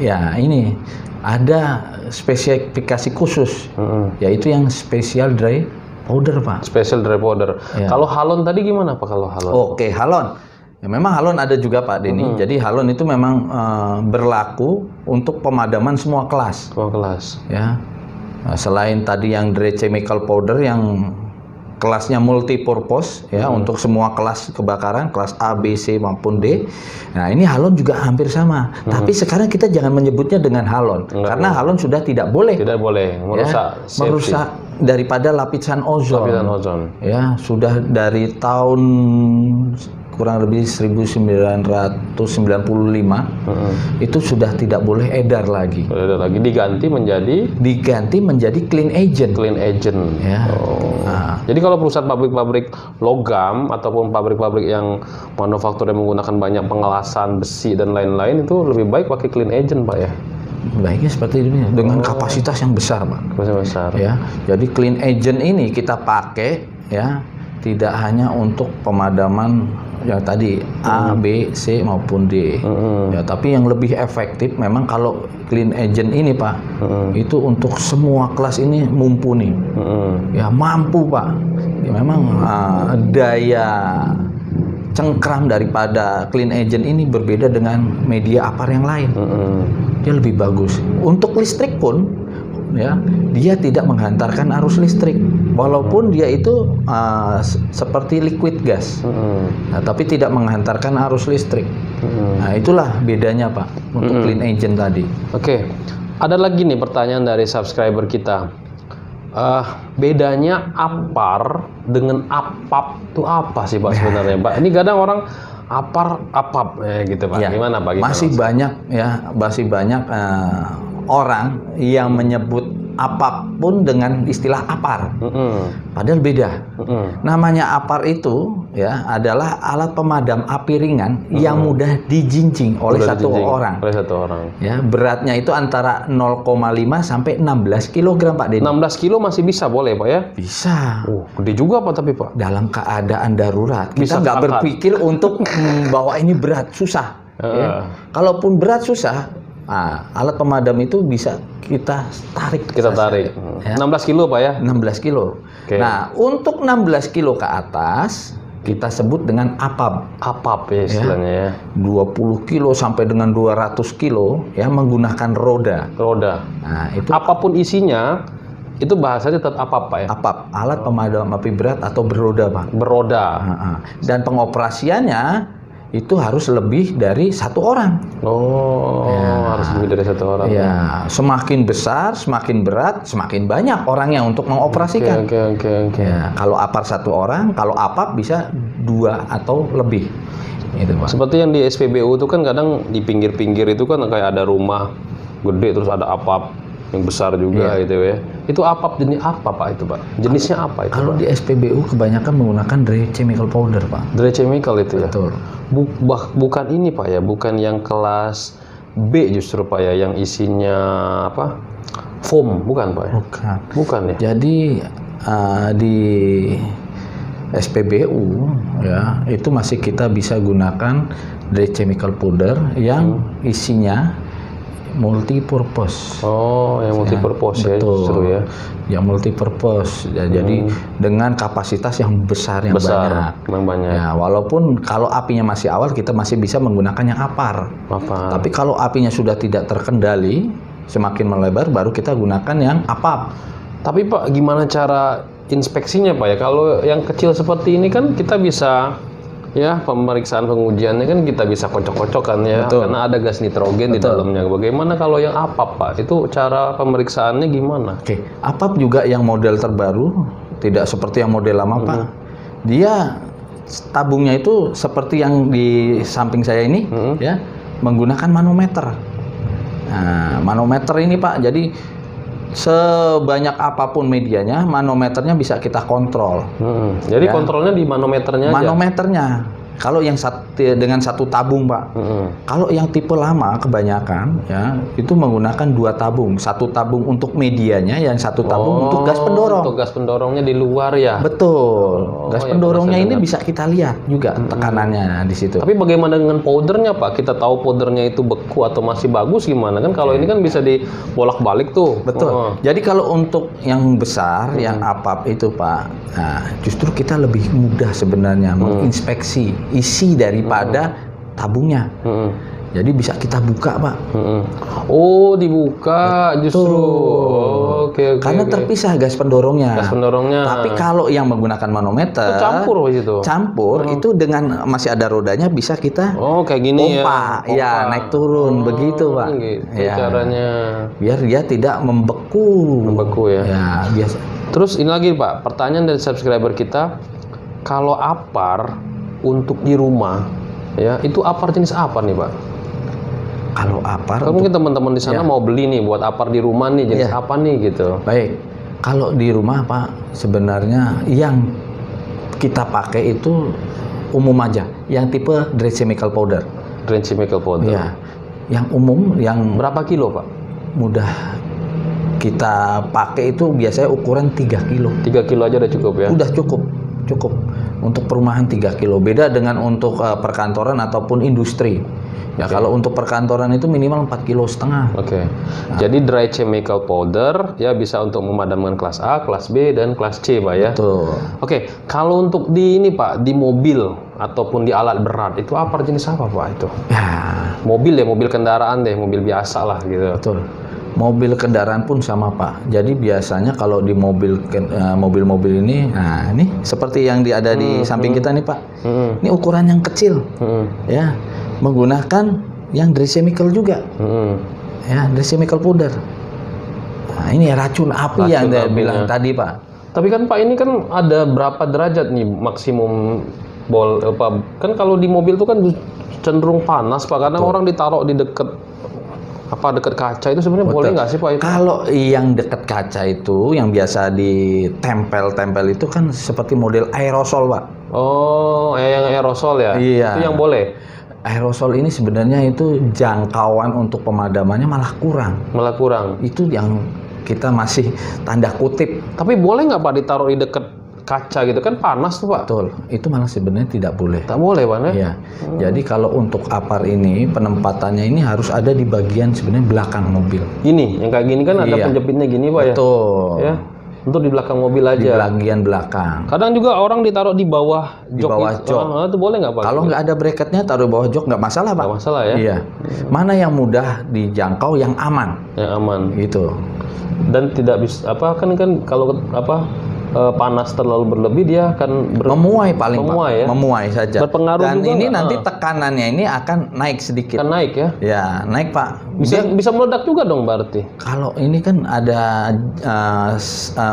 ya ini ada spesifikasi khusus, yaitu yang special dry powder, Pak. Special dry powder. Ya. Kalau halon tadi gimana, Pak, kalau halon? Oke, halon. Ya, memang halon ada juga, Pak Denny. Jadi halon itu memang berlaku untuk pemadaman semua kelas. Semua kelas. Ya. Nah, selain tadi yang dry chemical powder yang kelasnya multipurpose ya untuk semua kelas kebakaran, kelas A, B, C maupun D. Nah, ini halon juga hampir sama. Tapi sekarang kita jangan menyebutnya dengan halon. Karena halon sudah tidak boleh. Tidak boleh merusak Ya, merusak daripada lapisan ozon. Lapisan ozon. Ya, sudah dari tahun kurang lebih 1995 itu sudah tidak boleh edar lagi. Diganti menjadi clean agent. Clean agent. Ya. Oh. Nah. Jadi kalau perusahaan pabrik-pabrik logam ataupun pabrik-pabrik yang manufaktur yang menggunakan banyak pengelasan besi dan lain-lain itu lebih baik pakai clean agent, Pak ya. Baiknya seperti ini dengan kapasitas yang besar, Pak. Kapasitas besar. Ya. Jadi clean agent ini kita pakai ya tidak hanya untuk pemadaman yang tadi A, B, C maupun D. Ya, tapi yang lebih efektif memang kalau clean agent ini, Pak, itu untuk semua kelas ini mumpuni. Ya, mampu, Pak. Ya, memang daya cengkram daripada clean agent ini berbeda dengan media APAR yang lain. Dia lebih bagus. Untuk listrik pun ya, dia tidak menghantarkan arus listrik, walaupun dia itu seperti liquid gas, nah, tapi tidak menghantarkan arus listrik. Nah, itulah bedanya, Pak, untuk clean agent tadi. Oke, ada lagi nih pertanyaan dari subscriber kita. Bedanya APAR dengan APAP itu apa sih, Pak, sebenarnya, Pak? Ini kadang orang APAR, APAP gitu, Pak. Ya, Gimana, Pak? Masih banyak orang yang menyebut apapun dengan istilah APAR, padahal beda. Namanya APAR itu ya adalah alat pemadam api ringan yang mudah dijinjing oleh satu orang. Ya, beratnya itu antara 0,5 sampai 16 kg, Pak Denny. 16 kilo masih bisa boleh, Pak ya? Bisa. Oh, gede juga, Pak, tapi, Pak. Dalam keadaan darurat Bisa kita nggak angkat. berpikir untuk bawa ini berat, susah. Ya. Kalaupun berat susah, Nah, alat pemadam itu bisa kita tarik. Kita tarik. Ya. 16 kilo Pak ya? 16 kilo. Oke. Nah, untuk 16 kilo ke atas, kita sebut dengan APAP. APAP ya istilahnya ya. 20 kilo sampai dengan 200 kilo ya menggunakan roda. Roda. Nah, itu Apapun isinya, itu bahasanya tetap APAP Pak ya? APAP, alat pemadam api berat atau beroda, Pak. Beroda. Dan pengoperasiannya itu harus lebih dari 1 orang. Oh, Ya. harus lebih dari 1 orang. Ya, semakin besar, semakin berat, semakin banyak orangnya untuk mengoperasikan. Oke. Ya, kalau APAR 1 orang, kalau APAP bisa 2 atau lebih. Itu, Pak. Seperti yang di SPBU itu kan kadang di pinggir-pinggir itu kan kayak ada rumah gede terus ada APAP yang besar juga gitu ya. Itu APAP jenis apa Pak itu Pak? Jenisnya apa itu? Kalau Pak? di SPBU kebanyakan menggunakan dry chemical powder, Pak. Dry chemical itu ya? Betul. Bukan ini Pak ya, bukan yang kelas B justru Pak ya, yang isinya apa? Foam, bukan Pak ya? Bukan ya? Jadi di SPBU ya itu masih kita bisa gunakan dry chemical powder yang isinya multipurpose. Oh, yang multipurpose ya, betul. justru ya. Yang multipurpose. Ya, jadi dengan kapasitas yang besar yang banyak. Yang banyak. Ya, walaupun kalau apinya masih awal kita masih bisa menggunakan yang APAR. Tapi kalau apinya sudah tidak terkendali, semakin melebar baru kita gunakan yang APAP. Tapi Pak, gimana cara inspeksinya Pak ya? Kalau yang kecil seperti ini kan kita bisa ya pemeriksaan pengujiannya kan kita bisa kocok-kocok kan ya. Betul. Karena ada gas nitrogen di dalamnya. Bagaimana kalau yang APAP Pak? Itu cara pemeriksaannya gimana? Oke, APAP juga yang model terbaru, tidak seperti yang model lama Pak. Dia tabungnya itu seperti yang di samping saya ini ya, menggunakan manometer. Nah, manometer ini Pak, jadi sebanyak apapun medianya, manometernya bisa kita kontrol. Jadi Ya. kontrolnya di manometernya aja? Manometernya. Kalau yang dengan 1 tabung, Pak. Kalau yang tipe lama kebanyakan ya itu menggunakan 2 tabung, 1 tabung untuk medianya, yang 1 tabung untuk gas pendorong. Untuk gas pendorongnya di luar ya? Betul. Gas ya, pendorongnya bisa ini dengar. bisa kita lihat juga tekanannya di situ. Tapi bagaimana dengan powdernya Pak? Kita tahu powdernya itu beku atau masih bagus gimana? Kan kalau ini kan bisa dibolak-balik tuh. Betul. Oh. Jadi kalau untuk yang besar, yang APAP itu Pak, nah, justru kita lebih mudah sebenarnya menginspeksi isi daripada tabungnya. Jadi bisa kita buka Pak. Oh, dibuka justru. Oke. Karena terpisah gas pendorongnya. Gas pendorongnya. Tapi kalau yang menggunakan manometer, campur itu. Campur itu dengan masih ada rodanya bisa kita kayak gini pompa. ya. Ya, naik turun begitu Pak. Gitu Ya. caranya. Biar dia tidak membeku. Membeku ya. Ya, biasa. Terus ini lagi Pak, pertanyaan dari subscriber kita, kalau APAR untuk di rumah, ya itu APAR jenis apa nih Pak? Kalau APAR, Kan mungkin teman-teman di sana mau beli nih buat APAR di rumah nih jenis apa nih gitu? baik. Kalau di rumah Pak, sebenarnya yang kita pakai itu umum aja, yang tipe dry chemical powder. Dry chemical powder. Ya, yang umum, yang Berapa kilo Pak? mudah kita pakai itu biasanya ukuran 3 kilo. 3 kilo aja udah cukup ya? Udah cukup. Untuk perumahan 3 kilo. Beda dengan untuk perkantoran ataupun industri. Ya, kalau untuk perkantoran itu minimal 4,5 kilo. Oke. Jadi dry chemical powder ya bisa untuk memadamkan kelas A, kelas B, dan kelas C Pak ya? Betul. Oke, kalau untuk di ini Pak, di mobil ataupun di alat berat, itu apa jenis apa Pak itu? Ya, Mobil ya, mobil kendaraan deh, mobil biasa lah gitu. betul. Mobil kendaraan pun sama Pak. Jadi biasanya kalau di mobil-mobil ini, nah ini seperti yang ada di samping kita nih Pak. Ini ukuran yang kecil, ya, menggunakan yang dry chemical juga, ya, dry chemical powder. Nah ini racun api yang Anda bilang tadi Pak. Tapi kan Pak ini kan ada berapa derajat nih maksimum kan kalau di mobil itu kan cenderung panas Pak, karena orang ditaruh di dekat kaca itu sebenarnya boleh nggak sih Pak itu? Kalau yang dekat kaca itu, yang biasa ditempel-tempel itu kan seperti model aerosol Pak. Oh, yang aerosol ya? Iya. Itu yang boleh? Aerosol ini sebenarnya itu jangkauan untuk pemadamannya malah kurang. Malah kurang? Itu yang kita masih tanda kutip. Tapi boleh nggak Pak ditaruh di dekat kaca gitu kan panas tuh Pak. Betul, itu malah sebenarnya tidak boleh. Tak boleh Pak ya? Iya. Jadi kalau untuk APAR ini penempatannya ini harus ada di bagian sebenarnya belakang mobil. Gini, yang kayak gini kan ada Iya. penjepitnya gini Pak ya? Betul. Ya. Untuk di belakang mobil Di aja. bagian belakang. Kadang juga orang ditaruh di bawah Di jok. bawah itu. jok. Itu boleh nggak Pak? Kalau nggak ada bracketnya taruh di bawah jok nggak masalah Pak. Nggak masalah ya? Iya. Mana yang mudah dijangkau yang aman Yang aman. gitu. Dan tidak bisa kan kalau panas terlalu berlebih dia akan Memuai paling memuai Pak. ya? Memuai saja. Berpengaruh Dan juga ini nggak? nanti tekanannya ini akan naik sedikit. kan naik ya. Ya, naik Pak. Bisa meledak juga dong berarti. Kalau ini kan ada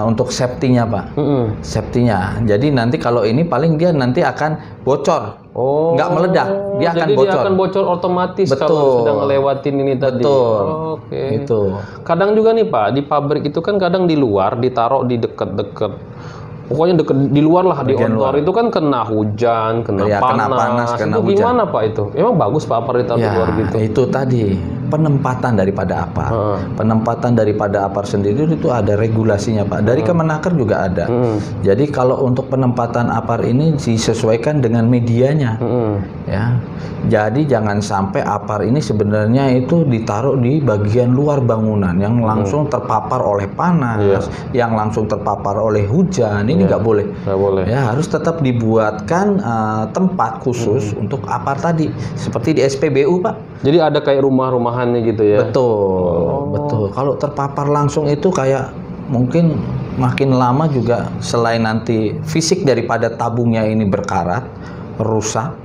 untuk safety-nya Pak. Safety-nya. Jadi nanti kalau ini paling dia nanti akan bocor. Oh. Nggak meledak, dia akan jadi bocor. Dia akan bocor otomatis Betul. kalau sudah ngelewatin ini tadi. Betul. Oke. Itu. Kadang juga nih Pak, di pabrik itu kan kadang di luar ditaruh di deket-deket. Pokoknya deket di luar lah, di Bagian outdoor luar. itu kan kena hujan, kena Ya, panas. kena panas, kena itu hujan. gimana Pak itu? Emang bagus Pak APAR ditaruh di Ya, luar gitu? itu tadi penempatan daripada APAR. Heeh. Penempatan daripada APAR sendiri itu ada regulasinya Pak. Dari Kemenaker juga ada. Jadi kalau untuk penempatan APAR ini disesuaikan dengan medianya. Ya. Jadi jangan sampai APAR ini sebenarnya itu ditaruh di bagian luar bangunan yang langsung terpapar oleh panas, yang langsung terpapar oleh hujan. Ini nggak boleh. Nggak boleh. Ya, harus tetap dibuatkan tempat khusus untuk APAR tadi, seperti di SPBU Pak. Jadi ada kayak rumah-rumahannya gitu ya? Betul, betul. Kalau terpapar langsung itu kayak mungkin makin lama juga selain nanti fisik daripada tabungnya ini berkarat, rusak.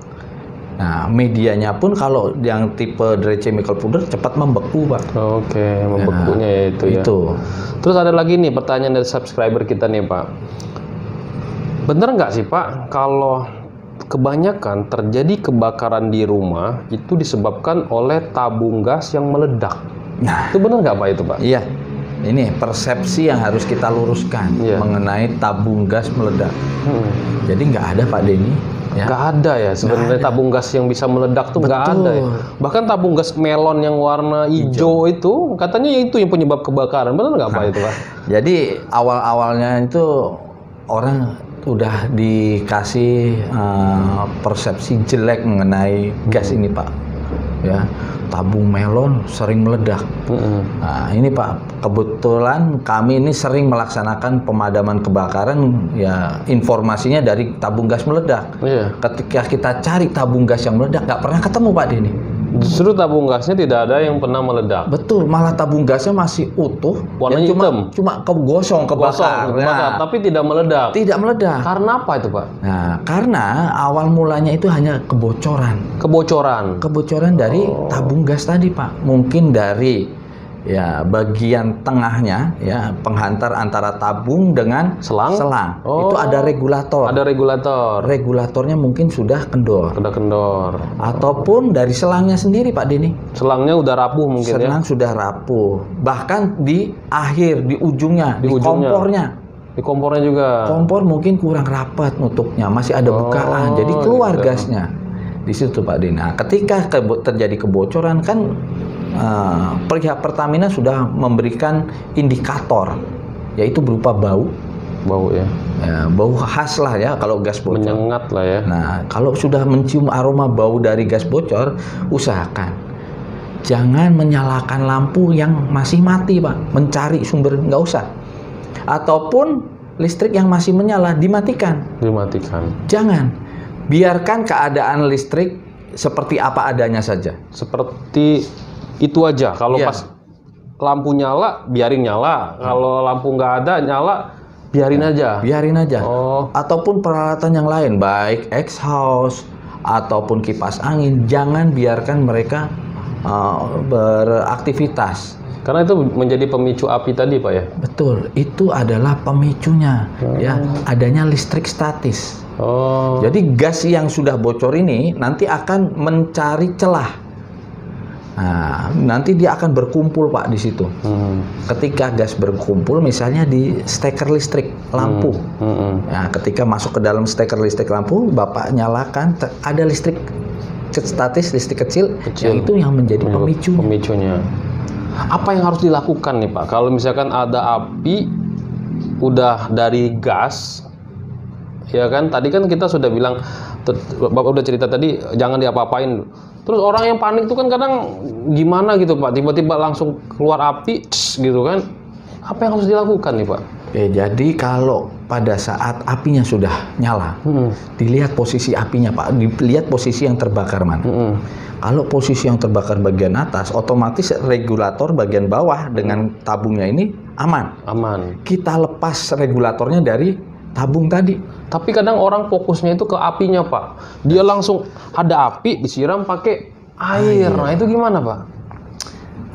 Nah, medianya pun kalau yang tipe dry chemical powder cepat membeku, Pak. Oke, membekunya ya itu ya. Itu. Terus ada lagi nih pertanyaan dari subscriber kita nih Pak. Bener nggak sih Pak kalau kebanyakan terjadi kebakaran di rumah itu disebabkan oleh tabung gas yang meledak? Nah, Itu bener nggak Pak itu Pak? iya. Ini persepsi yang harus kita luruskan Iya. mengenai tabung gas meledak. Jadi nggak ada Pak Denny. Ya. Nggak ada ya sebenarnya tabung gas yang bisa meledak tuh nggak Betul. ada ya. Bahkan tabung gas melon yang warna hijau itu katanya itu yang penyebab kebakaran. Bener nggak Pak itu Pak? Jadi awal-awalnya itu orang udah dikasih persepsi jelek mengenai gas ini Pak. Ya, tabung melon sering meledak. Nah, ini Pak, kebetulan kami ini sering melaksanakan pemadaman kebakaran, ya informasinya dari tabung gas meledak. Iya. Ketika kita cari tabung gas yang meledak, nggak pernah ketemu Pak Denny. Justru tabung gasnya tidak ada yang pernah meledak. Betul, malah tabung gasnya masih utuh, Warnanya yang cuma kegosong, kebakar. Kosong, Nah, tapi tidak meledak. tidak meledak. Karena apa itu Pak? Nah, karena awal mulanya itu hanya kebocoran. Kebocoran dari tabung gas tadi, Pak. Mungkin dari ya bagian tengahnya, ya penghantar antara tabung dengan Selang? Oh. Itu ada regulator. Ada regulator. Regulatornya mungkin sudah kendor. Udah kendor. Ataupun dari selangnya sendiri, Pak Denny. Selangnya udah rapuh mungkin ya. Selang sudah rapuh. Bahkan di akhir, di ujungnya, Di di ujungnya. kompornya. Di kompornya juga. Kompor mungkin kurang rapat nutupnya, masih ada bukaan, jadi keluar gitu. gasnya di situ Pak Dina. Ketika terjadi kebocoran kan pihak Pertamina sudah memberikan indikator, yaitu berupa bau, ya. Bau khas lah ya kalau gas bocor. Menyengat lah ya. Nah, kalau sudah mencium aroma bau dari gas bocor, usahakan jangan menyalakan lampu yang masih mati Pak, mencari sumber, nggak usah. Ataupun listrik yang masih menyala dimatikan. Jangan. Biarkan keadaan listrik seperti apa adanya saja. Seperti itu aja. Kalau Iya. pas lampu nyala, biarin nyala. Kalau lampu nggak ada nyala, biarin aja. Biarin aja. Oh. Ataupun peralatan yang lain, baik exhaust ataupun kipas angin, jangan biarkan mereka beraktivitas. Karena itu menjadi pemicu api tadi Pak ya. Betul, itu adalah pemicunya, ya adanya listrik statis. Oh. Jadi gas yang sudah bocor ini nanti akan mencari celah. Nah, nanti dia akan berkumpul Pak di situ. Ketika gas berkumpul, misalnya di steker listrik lampu. Nah, ketika masuk ke dalam steker listrik lampu, Bapak nyalakan, ada listrik statis, listrik kecil. Yang itu yang menjadi pemicunya. Apa yang harus dilakukan nih Pak? Kalau misalkan ada api, udah dari gas, Ya kan, tadi kan kita sudah bilang, Bapak udah cerita tadi jangan diapa-apain. Terus orang yang panik itu kan kadang gimana gitu Pak, tiba-tiba langsung keluar api, gitu kan. Apa yang harus dilakukan nih Pak? Jadi kalau pada saat apinya sudah nyala, dilihat posisi apinya Pak, dilihat posisi yang terbakar mana. Kalau posisi yang terbakar bagian atas, otomatis regulator bagian bawah dengan tabungnya ini aman. Kita lepas regulatornya dari tabung tadi. Tapi kadang orang fokusnya itu ke apinya Pak. Dia langsung ada api disiram pakai air. Nah itu gimana Pak?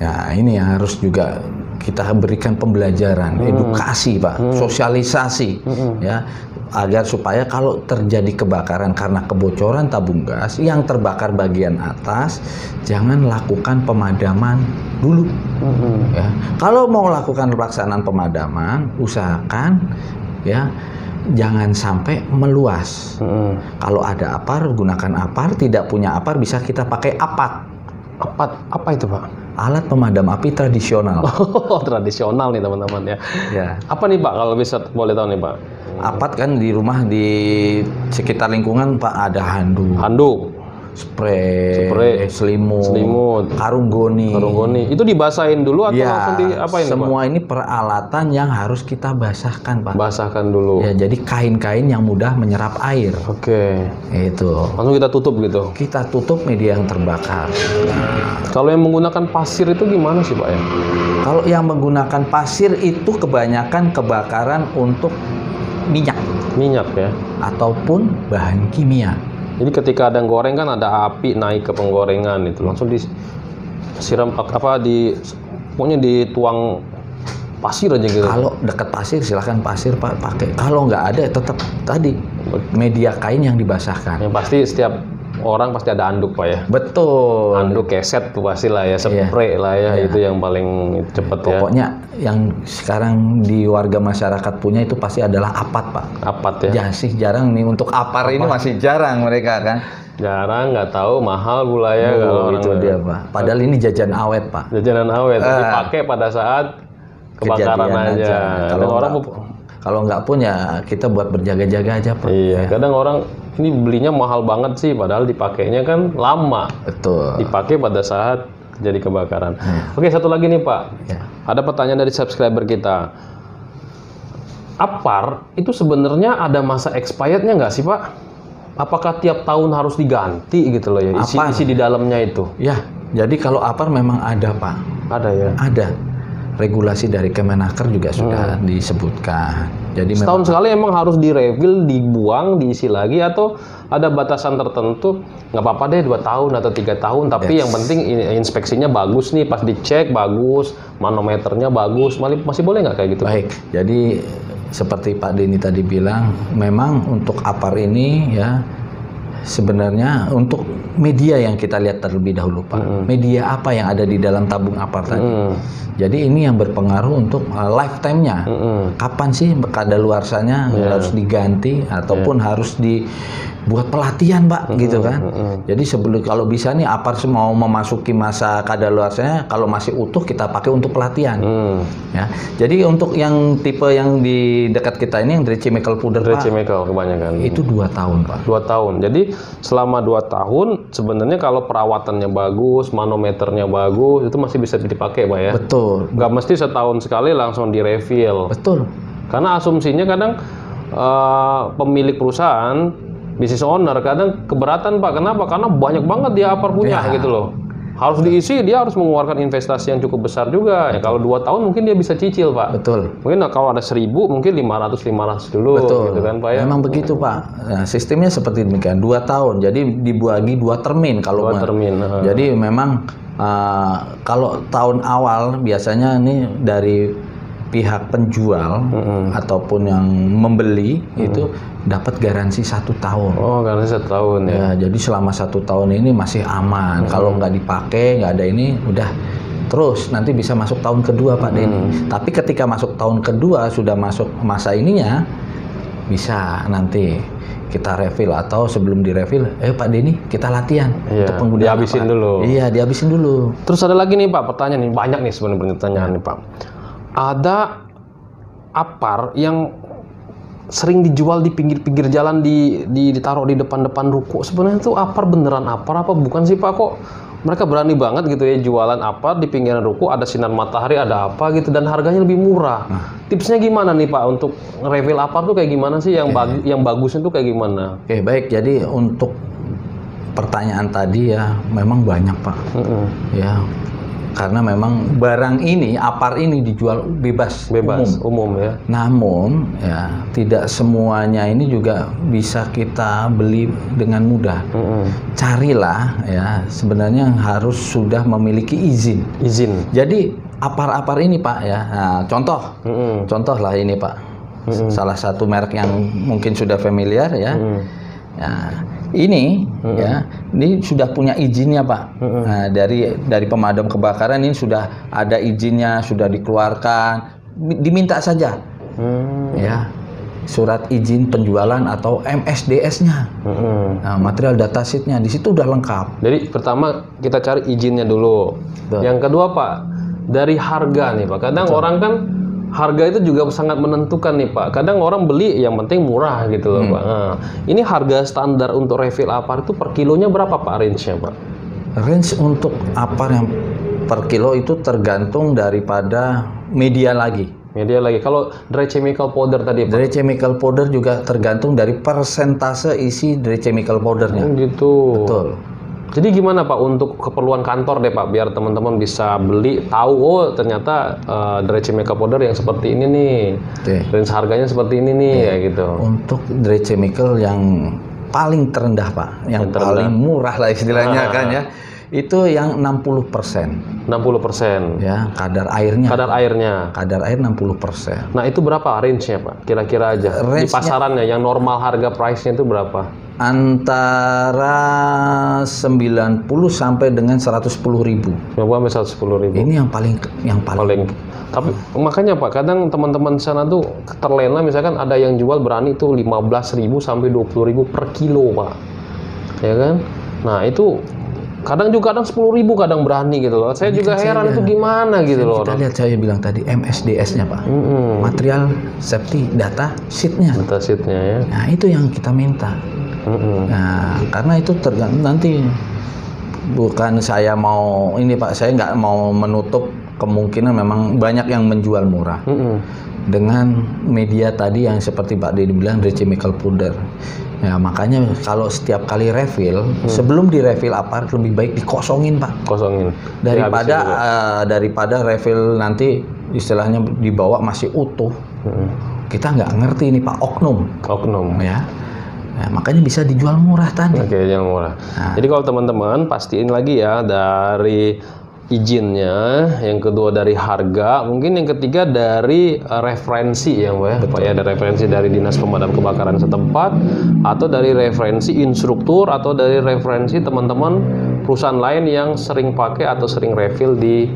Ya ini yang harus juga kita berikan pembelajaran, edukasi Pak, sosialisasi ya, agar supaya kalau terjadi kebakaran karena kebocoran tabung gas yang terbakar bagian atas, jangan lakukan pemadaman dulu. Ya. Kalau mau lakukan pelaksanaan pemadaman, usahakan ya jangan sampai meluas. Kalau ada apar, gunakan apar. Tidak punya apar, bisa kita pakai apat. Apat apa itu Pak? Alat pemadam api tradisional. Oh, tradisional nih teman-teman ya. Ya. Apa nih Pak kalau bisa boleh tahu nih Pak? Apat kan di rumah di sekitar lingkungan Pak ada handuk, spray, selimut, karung goni. Itu dibasahin dulu atau ya, langsung diapain semua Pak? Ini peralatan yang harus kita basahkan Pak. Basahkan dulu. Ya, jadi kain-kain yang mudah menyerap air. Oke. Itu. Langsung kita tutup gitu. Kita tutup media yang terbakar. Kalau yang menggunakan pasir itu gimana sih Pak ya? Kalau yang menggunakan pasir itu kebanyakan kebakaran untuk minyak ya, ataupun bahan kimia. Jadi ketika ada yang goreng kan ada api naik ke penggorengan itu langsung disiram pokoknya dituang pasir aja gitu. Kalau dekat pasir silahkan pasir Pak pakai. Kalau nggak ada tetap tadi media kain yang dibasahkan. Yang pasti setiap orang pasti ada anduk Pak ya. Betul. Anduk keset tuh pasti lah ya, spray lah ya, itu yang paling cepet ya. Pokoknya yang sekarang di warga masyarakat punya itu pasti adalah apat Pak. Apat ya. Jarang nih untuk apar ini masih jarang mereka kan. Jarang, nggak tahu, mahal pula ya kalau itu dia Pak. Padahal ini jajan awet Pak. Jajanan awet, dipakai pada saat kebakaran aja. Kalau nggak pun ya kita buat berjaga-jaga aja Pak. Iya, kadang orang ini belinya mahal banget sih, padahal dipakainya kan lama. Betul. Dipakai pada saat jadi kebakaran. Oke, satu lagi nih Pak. Ya. Ada pertanyaan dari subscriber kita. Apar itu sebenarnya ada masa expirednya nggak sih Pak? Apakah tiap tahun harus diganti gitu loh ya isi di dalamnya itu? Ya, jadi kalau apar memang ada Pak. Ada ya? Ada. Regulasi dari Kemenaker juga sudah disebutkan. Jadi setahun sekali emang harus direfill, dibuang, diisi lagi, atau ada batasan tertentu? Nggak apa-apa deh 2 tahun atau 3 tahun, tapi yang penting inspeksinya bagus nih, pas dicek bagus, manometernya bagus, masih boleh nggak kayak gitu? Baik, jadi seperti Pak Denny tadi bilang, memang untuk apar ini ya sebenarnya untuk media yang kita lihat terlebih dahulu Pak. Media apa yang ada di dalam tabung apar tadi. Jadi ini yang berpengaruh untuk lifetime-nya. Kapan sih kadaluarsanya harus diganti ataupun harus dibuat pelatihan Pak gitu kan. Jadi sebelum kalau bisa nih apar mau memasuki masa kadaluarsanya, kalau masih utuh kita pakai untuk pelatihan. Ya. Jadi untuk yang tipe yang di dekat kita ini yang dry chemical powder Pak. Chemical kebanyakan. Itu 2 tahun Pak. 2 tahun. Jadi selama 2 tahun sebenarnya kalau perawatannya bagus, manometernya bagus, itu masih bisa dipakai Pak ya. Betul. Nggak mesti setahun sekali langsung direfill. Betul. Karena asumsinya kadang pemilik perusahaan, business owner kadang keberatan Pak. Kenapa? Karena banyak banget dia apar punya gitu loh. Harus diisi, dia harus mengeluarkan investasi yang cukup besar juga. Ya, kalau 2 tahun mungkin dia bisa cicil Pak. Betul. Mungkin kalau ada 1.000 mungkin 500 dulu. Betul. Gitu kan Pak ya. Memang begitu Pak. Nah, sistemnya seperti demikian. 2 tahun. Jadi dibagi 2 termin kalau 2 termin. Jadi memang kalau tahun awal biasanya ini dari pihak penjual ataupun yang membeli itu dapat garansi 1 tahun. Oh, garansi 1 tahun ya. Jadi selama 1 tahun ini masih aman. Kalau nggak dipakai, nggak ada ini, udah terus nanti bisa masuk tahun kedua Pak Denny. Tapi ketika masuk tahun kedua sudah masuk masa ininya, bisa nanti kita refill atau sebelum direfill, Pak Denny kita latihan untuk penggunaan dihabisin dulu. Iya, dihabisin dulu. Terus ada lagi nih Pak pertanyaan nih, banyak nih sebenarnya pertanyaan nih Pak. Ada apar yang sering dijual di pinggir-pinggir jalan, ditaruh di depan-depan ruko. Sebenarnya itu apar beneran apar apa bukan sih Pak? Kok mereka berani banget gitu ya jualan apar di pinggiran ruko, ada sinar matahari, ada apa gitu, dan harganya lebih murah. Tipsnya gimana nih Pak untuk refill apar tuh kayak gimana sih yang bagusnya tuh kayak gimana? Oke, baik. Jadi untuk pertanyaan tadi ya memang banyak Pak. Ya. Karena memang barang ini, apar ini dijual bebas umum ya. Namun ya tidak semuanya ini juga bisa kita beli dengan mudah. Carilah ya, sebenarnya harus sudah memiliki izin. Jadi apar-apar ini Pak ya, nah, contoh lah ini Pak, salah satu merek yang mungkin sudah familiar ya. Ya, ini ya, ini sudah punya izinnya Pak. Nah, dari pemadam kebakaran ini sudah ada izinnya, sudah dikeluarkan, diminta saja ya surat izin penjualan atau MSDS-nya, nah, material data sheet-nya di situ udah lengkap. Jadi pertama kita cari izinnya dulu. Yang kedua Pak, dari harga nih Pak. Kadang orang kan harga itu juga sangat menentukan nih Pak. Kadang orang beli yang penting murah gitu loh Pak. Nah, ini harga standar untuk refill apar itu per kilonya berapa Pak range-nya Pak? Range untuk apar yang per kilo itu tergantung daripada media lagi. Kalau dry chemical powder tadi Pak? Dry chemical powder juga tergantung dari persentase isi dry chemical powdernya. Gitu. Betul. Jadi gimana Pak untuk keperluan kantor deh Pak, biar teman-teman bisa beli, tahu oh ternyata dry chemical powder yang seperti ini nih, range harganya seperti ini nih, kayak gitu. Untuk dry chemical yang paling terendah Pak, yang paling murah lah istilahnya kan ya, itu yang 60%. 60% ya, kadar airnya. Kadar air 60%. Nah, itu berapa range-nya Pak? Kira-kira aja. Di pasarannya yang normal harga price-nya itu berapa? Antara 90 sampai dengan 110.000. Sampai 110.000. Ini yang paling. Tapi makanya Pak, kadang teman-teman sana tuh terlena, misalkan ada yang jual berani tuh 15.000 sampai 20.000 per kilo Pak. Ya kan? Nah, itu kadang 10.000 kadang berani gitu loh. Saya juga heran itu gimana gitu loh. Kita lihat, saya bilang tadi MSDS-nya Pak. Material safety data sheet-nya. Data sheet-nya ya. Nah, itu yang kita minta. Nah, karena itu tergantung nanti, bukan saya mau ini Pak, saya nggak mau menutup kemungkinan memang banyak yang menjual murah dengan media tadi yang seperti Pak Dedi bilang dry chemical powder. Ya, makanya kalau setiap kali refill, sebelum direfill apar lebih baik dikosongin Pak. Kosongin. Daripada refill nanti istilahnya dibawa masih utuh. Kita nggak ngerti ini Pak, oknum ya. Nah, makanya bisa dijual murah tadi. Oke, jual murah. Nah. Jadi kalau teman-teman pastiin lagi ya dari izinnya, yang kedua dari harga, mungkin yang ketiga dari referensi ya Pak ya, ada referensi dari Dinas Pemadam Kebakaran setempat, atau dari referensi instruktur, atau dari referensi teman-teman perusahaan lain yang sering pakai atau sering refill di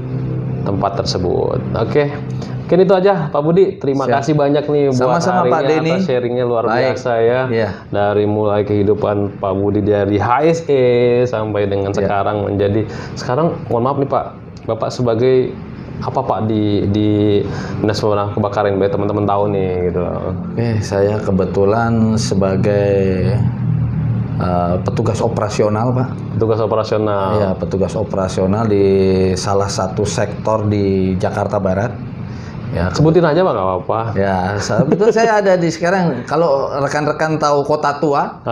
tempat tersebut. Oke. Mungkin itu aja Pak Budi. Terima kasih banyak nih buat harinya atas sharingnya luar biasa ya. Dari mulai kehidupan Pak Budi dari HSE sampai dengan sekarang menjadi mohon maaf nih Pak, Bapak sebagai apa Pak di Dinas Pemadam Kebakaran, biar teman-teman tahu nih gitu. Saya kebetulan sebagai petugas operasional Pak. Petugas operasional. Iya, petugas operasional di salah satu sektor di Jakarta Barat. Ya, sebutin aja Pak, nggak apa-apa. Ya, betul. Saya ada di sekarang. Kalau rekan-rekan tahu Kota Tua,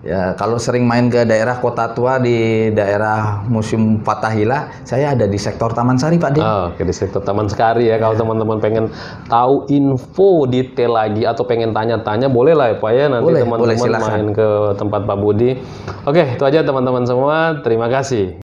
ya kalau sering main ke daerah Kota Tua di daerah Museum Fathahillah, saya ada di sektor Taman Sari Pak. Oke, di sektor Taman Sari ya. Kalau teman-teman pengen tahu info detail lagi atau pengen tanya-tanya, boleh lah ya Pak ya. Nanti teman-teman main ke tempat Pak Budi. Oke, itu aja teman-teman semua. Terima kasih.